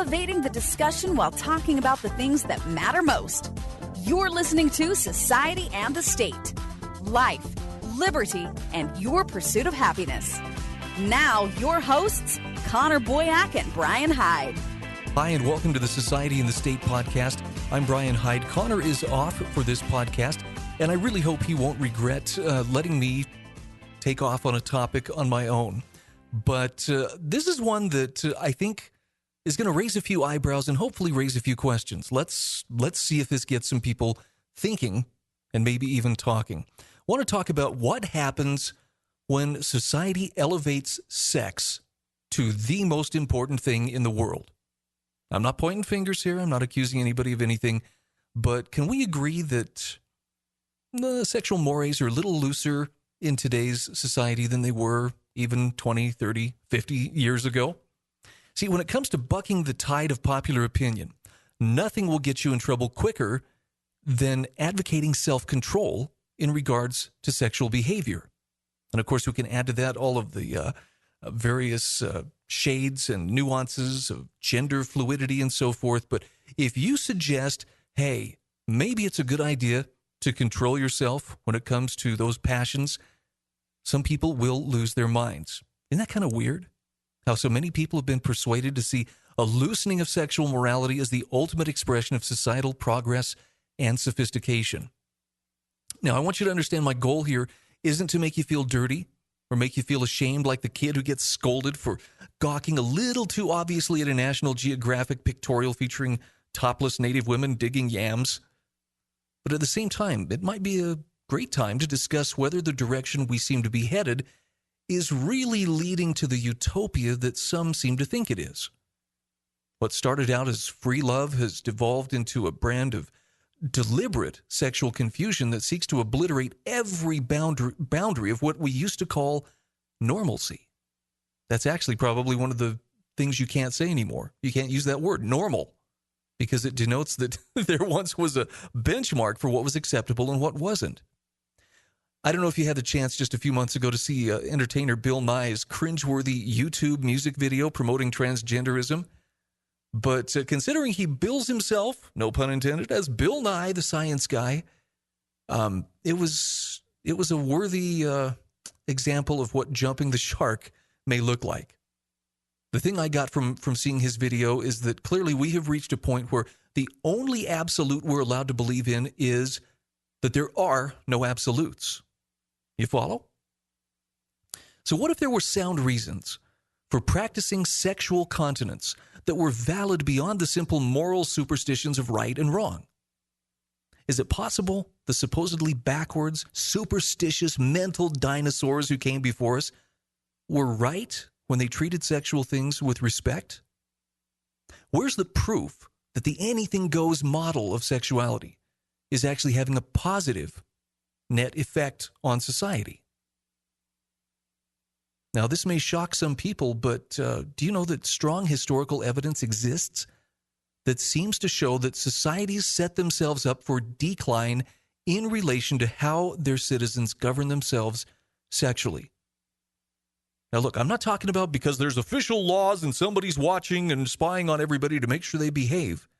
elevating the discussion while talking about the things that matter most. You're listening to Society and the State, Life, Liberty, and Your Pursuit of Happiness. Now, your hosts, Connor Boyack and Brian Hyde. Hi, and welcome to the Society and the State podcast. I'm Brian Hyde. Connor is off for this podcast, and I really hope he won't regret letting me take off on a topic on my own. But this is one that I think is going to raise a few eyebrows and hopefully raise a few questions. Let's see if this gets some people thinking and maybe even talking. I want to talk about what happens when society elevates sex to the most important thing in the world. I'm not pointing fingers here. I'm not accusing anybody of anything. But can we agree that the sexual mores are a little looser in today's society than they were even 20, 30, 50 years ago? See, when it comes to bucking the tide of popular opinion, nothing will get you in trouble quicker than advocating self-control in regards to sexual behavior. And of course, we can add to that all of the various shades and nuances of gender fluidity and so forth. But if you suggest, hey, maybe it's a good idea to control yourself when it comes to those passions, some people will lose their minds. Isn't that kind of weird? How so many people have been persuaded to see a loosening of sexual morality as the ultimate expression of societal progress and sophistication. Now, I want you to understand my goal here isn't to make you feel dirty or make you feel ashamed like the kid who gets scolded for gawking a little too obviously at a National Geographic pictorial featuring topless native women digging yams. But at the same time, it might be a great time to discuss whether the direction we seem to be headed is really leading to the utopia that some seem to think it is. What started out as free love has devolved into a brand of deliberate sexual confusion that seeks to obliterate every boundary of what we used to call normalcy. That's actually probably one of the things you can't say anymore. You can't use that word, normal, because it denotes that there once was a benchmark for what was acceptable and what wasn't. I don't know if you had the chance just a few months ago to see entertainer Bill Nye's cringeworthy YouTube music video promoting transgenderism. But considering he bills himself, no pun intended, as Bill Nye, the science guy, it was a worthy example of what jumping the shark may look like. The thing I got from seeing his video is that clearly we have reached a point where the only absolute we're allowed to believe in is that there are no absolutes. You follow? So what if there were sound reasons for practicing sexual continence that were valid beyond the simple moral superstitions of right and wrong? Is it possible the supposedly backwards, superstitious, mental dinosaurs who came before us were right when they treated sexual things with respect? Where's the proof that the anything goes model of sexuality is actually having a positive net effect on society? Now, this may shock some people, but do you know that strong historical evidence exists that seems to show that societies set themselves up for decline in relation to how their citizens govern themselves sexually? Now, look, I'm not talking about because there's official laws and somebody's watching and spying on everybody to make sure they behave.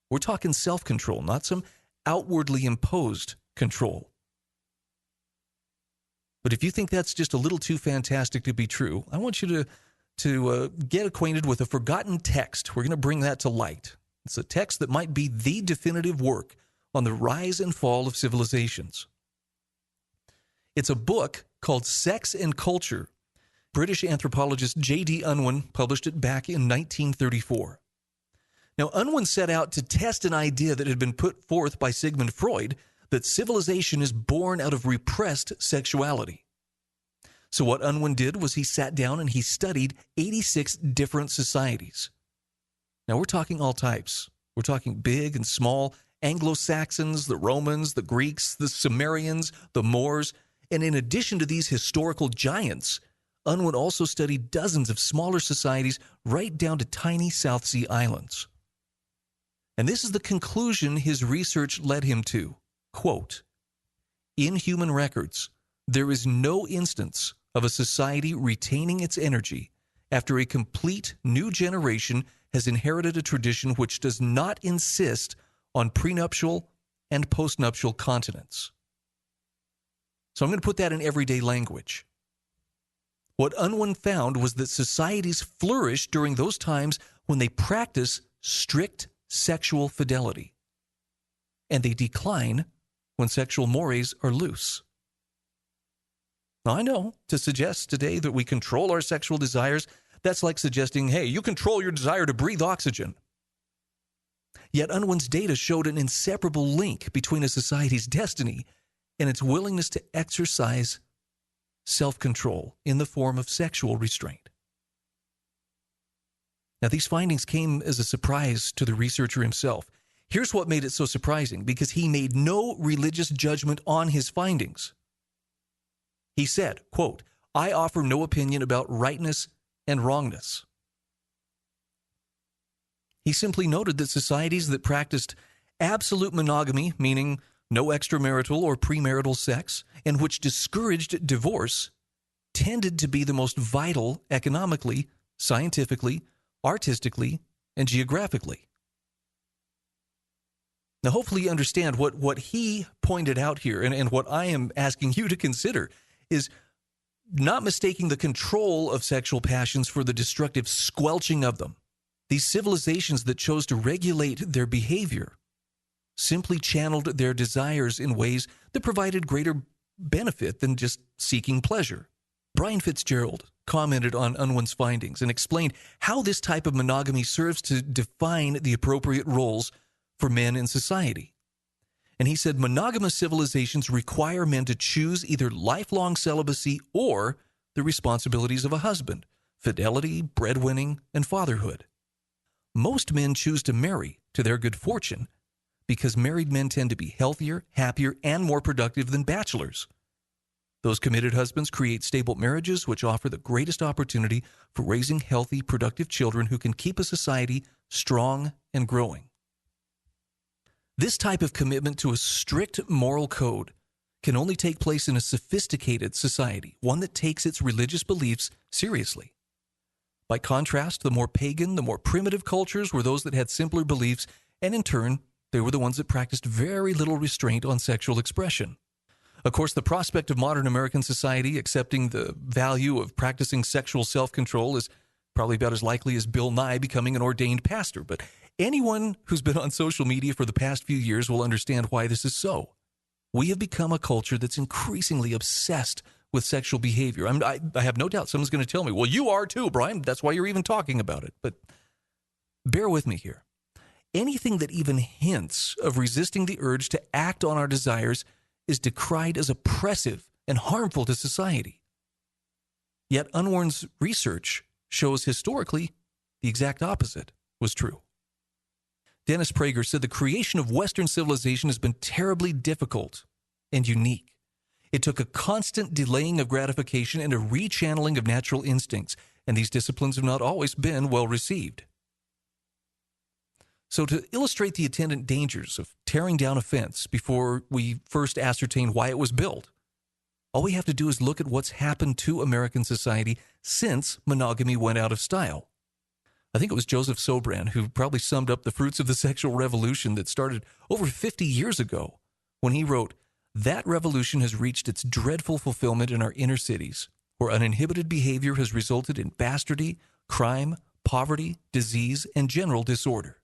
We're talking self-control, not some outwardly imposed control. But if you think that's just a little too fantastic to be true, I want you to get acquainted with a forgotten text. We're going to bring that to light. It's a text that might be the definitive work on the rise and fall of civilizations. It's a book called Sex and Culture. British anthropologist J.D. Unwin published it back in 1934. Now, Unwin set out to test an idea that had been put forth by Sigmund Freud, that civilization is born out of repressed sexuality. So what Unwin did was he sat down and he studied 86 different societies. Now, we're talking all types. We're talking big and small, Anglo-Saxons, the Romans, the Greeks, the Sumerians, the Moors. And in addition to these historical giants, Unwin also studied dozens of smaller societies right down to tiny South Sea islands. And this is the conclusion his research led him to. Quote, "In human records, there is no instance of a society retaining its energy after a complete new generation has inherited a tradition which does not insist on prenuptial and postnuptial continence. So I'm going to put that in everyday language. What Unwin found was that societies flourish during those times when they practice strict sexual fidelity, and they decline when sexual mores are loose. Now, I know to suggest today that we control our sexual desires, that's like suggesting, hey, you control your desire to breathe oxygen. Yet Unwin's data showed an inseparable link between a society's destiny and its willingness to exercise self-control in the form of sexual restraint. Now, these findings came as a surprise to the researcher himself. Here's what made it so surprising, because he made no religious judgment on his findings. He said, quote, "I offer no opinion about rightness and wrongness." He simply noted that societies that practiced absolute monogamy, meaning no extramarital or premarital sex, and which discouraged divorce, tended to be the most vital economically, scientifically, artistically, and geographically. Now, hopefully you understand what he pointed out here, and what I am asking you to consider is not mistaking the control of sexual passions for the destructive squelching of them. These civilizations that chose to regulate their behavior simply channeled their desires in ways that provided greater benefit than just seeking pleasure. Brian Fitzgerald commented on Unwin's findings and explained how this type of monogamy serves to define the appropriate roles for men in society. And he said monogamous civilizations require men to choose either lifelong celibacy or the responsibilities of a husband, fidelity, breadwinning, and fatherhood. Most men choose to marry to their good fortune because married men tend to be healthier, happier, and more productive than bachelors. Those committed husbands create stable marriages which offer the greatest opportunity for raising healthy, productive children who can keep a society strong and growing. This type of commitment to a strict moral code can only take place in a sophisticated society, one that takes its religious beliefs seriously. By contrast, the more pagan, the more primitive cultures were those that had simpler beliefs, and in turn, they were the ones that practiced very little restraint on sexual expression. Of course, the prospect of modern American society accepting the value of practicing sexual self-control is probably about as likely as Bill Nye becoming an ordained pastor. But anyone who's been on social media for the past few years will understand why this is so. We have become a culture that's increasingly obsessed with sexual behavior. I have no doubt someone's going to tell me, well, you are too, Brian. That's why you're even talking about it. But bear with me here. Anything that even hints of resisting the urge to act on our desires is decried as oppressive and harmful to society. Yet Unwin's research shows historically the exact opposite was true. Dennis Prager said the creation of Western civilization has been terribly difficult and unique. It took a constant delaying of gratification and a rechanneling of natural instincts, and these disciplines have not always been well received. So to illustrate the attendant dangers of tearing down a fence before we first ascertain why it was built, all we have to do is look at what's happened to American society since monogamy went out of style. I think it was Joseph Sobran who probably summed up the fruits of the sexual revolution that started over 50 years ago when he wrote, "That revolution has reached its dreadful fulfillment in our inner cities, where uninhibited behavior has resulted in bastardy, crime, poverty, disease, and general disorder."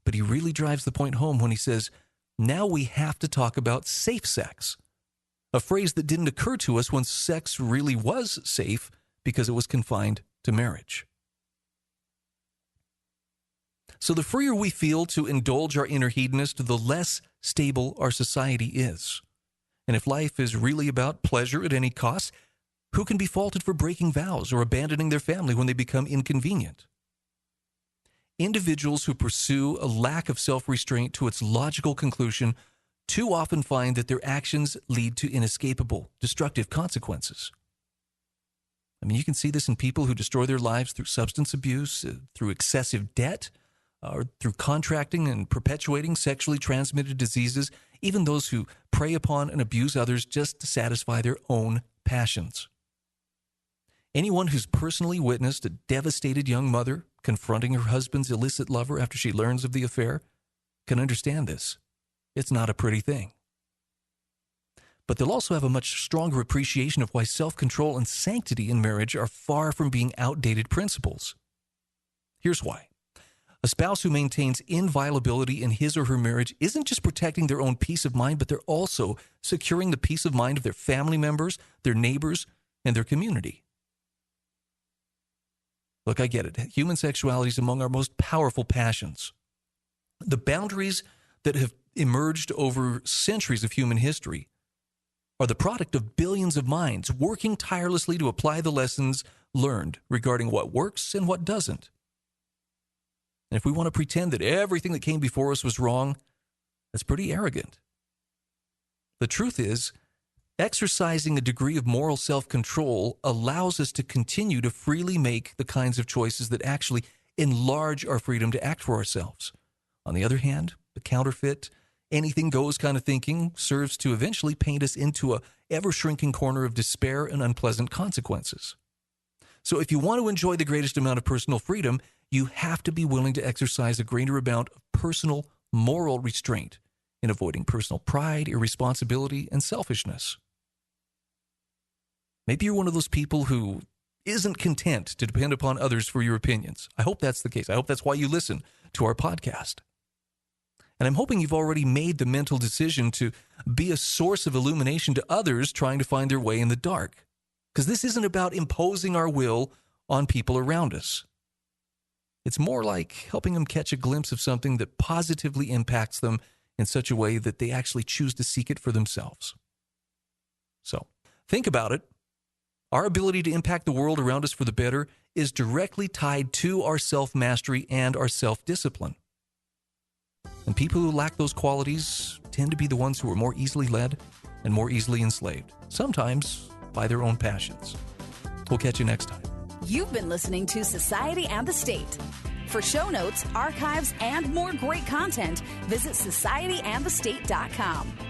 But he really drives the point home when he says, now we have to talk about safe sex, a phrase that didn't occur to us when sex really was safe because it was confined to marriage. So the freer we feel to indulge our inner hedonist, the less stable our society is. And if life is really about pleasure at any cost, who can be faulted for breaking vows or abandoning their family when they become inconvenient? Individuals who pursue a lack of self-restraint to its logical conclusion too often find that their actions lead to inescapable, destructive consequences. I mean, you can see this in people who destroy their lives through substance abuse, through excessive debt, or through contracting and perpetuating sexually transmitted diseases, even those who prey upon and abuse others just to satisfy their own passions. Anyone who's personally witnessed a devastated young mother confronting her husband's illicit lover after she learns of the affair can understand this. It's not a pretty thing. But they'll also have a much stronger appreciation of why self-control and sanctity in marriage are far from being outdated principles. Here's why. A spouse who maintains inviolability in his or her marriage isn't just protecting their own peace of mind, but they're also securing the peace of mind of their family members, their neighbors, and their community. Look, I get it. Human sexuality is among our most powerful passions. The boundaries that have emerged over centuries of human history are the product of billions of minds working tirelessly to apply the lessons learned regarding what works and what doesn't. And if we want to pretend that everything that came before us was wrong, that's pretty arrogant. The truth is, exercising a degree of moral self-control allows us to continue to freely make the kinds of choices that actually enlarge our freedom to act for ourselves. On the other hand, the counterfeit, anything goes kind of thinking serves to eventually paint us into a ever-shrinking corner of despair and unpleasant consequences. So if you want to enjoy the greatest amount of personal freedom, you have to be willing to exercise a greater amount of personal moral restraint in avoiding personal pride, irresponsibility, and selfishness. Maybe you're one of those people who isn't content to depend upon others for your opinions. I hope that's the case. I hope that's why you listen to our podcast. And I'm hoping you've already made the mental decision to be a source of illumination to others trying to find their way in the dark. Because this isn't about imposing our will on people around us. It's more like helping them catch a glimpse of something that positively impacts them in such a way that they actually choose to seek it for themselves. So, think about it. Our ability to impact the world around us for the better is directly tied to our self-mastery and our self-discipline. And people who lack those qualities tend to be the ones who are more easily led and more easily enslaved, sometimes by their own passions. We'll catch you next time. You've been listening to Society and the State. For show notes, archives, and more great content, visit societyandthestate.com.